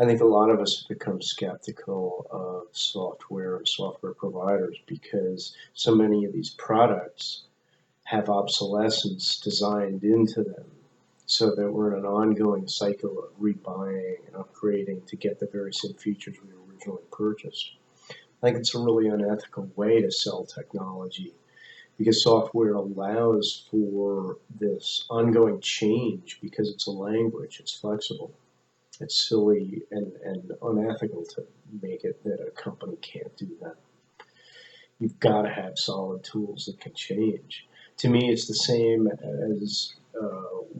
I think a lot of us have become skeptical of software and software providers because so many of these products have obsolescence designed into them so that we're in an ongoing cycle of rebuying and upgrading to get the very same features we originally purchased. I think it's a really unethical way to sell technology because software allows for this ongoing change because it's a language, it's flexible. It's silly and unethical to make it that a company can't do that. You've got to have solid tools that can change. To me, it's the same as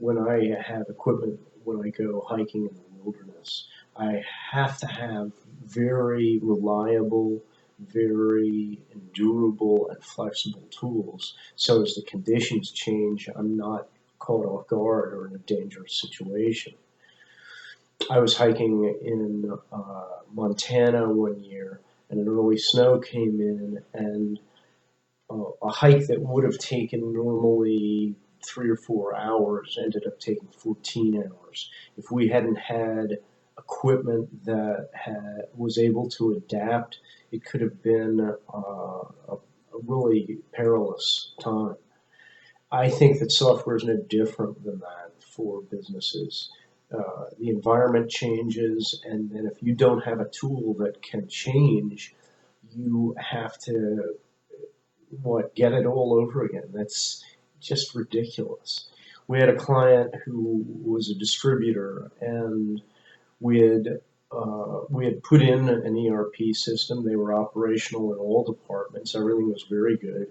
when I have equipment, when I go hiking in the wilderness. I have to have very reliable, very endurable, and flexible tools so as the conditions change, I'm not caught off guard or in a dangerous situation. I was hiking in Montana one year, and an early snow came in, and a hike that would have taken normally 3 or 4 hours ended up taking 14 hours. If we hadn't had equipment that was able to adapt, it could have been a really perilous time. I think that software is no different than that for businesses. The environment changes, and then if you don't have a tool that can change, you have to get it all over again. That's just ridiculous. We had a client who was a distributor, and we had put in an ERP system. They were operational in all departments. Everything was very good,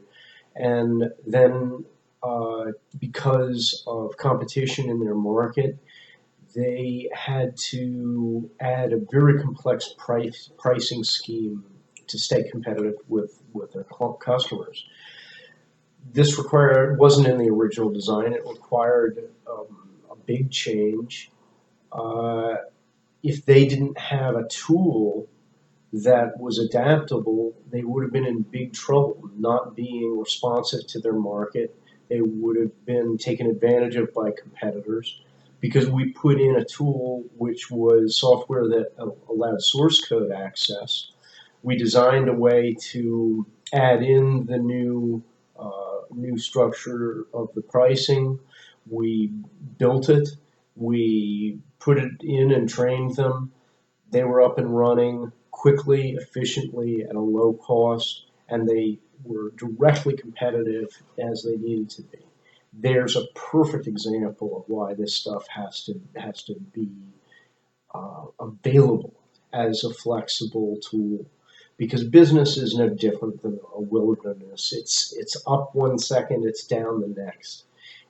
and then because of competition in their market, they had to add a very complex pricing scheme to stay competitive with their customers. This wasn't in the original design. It required a big change. Uh, if they didn't have a tool that was adaptable, they would have been in big trouble, not being responsive to their market. They would have been taken advantage of by competitors because we put in a tool which was software that allowed source code access. We designed a way to add in the new structure of the pricing. We built it. We put it in and trained them. They were up and running quickly, efficiently, at a low cost, and they were directly competitive as they needed to be. There's a perfect example of why this stuff has to be available as a flexible tool, because business is no different than a wilderness. It's up 1 second, it's down the next,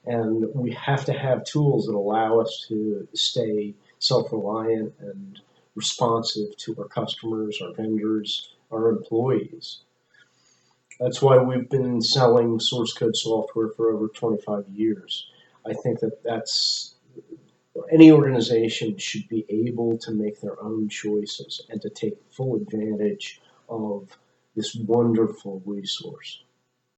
and we have to have tools that allow us to stay self-reliant and responsive to our customers, our vendors, our employees. That's why we've been selling source code software for over 25 years. I think that's any organization should be able to make their own choices and to take full advantage of this wonderful resource.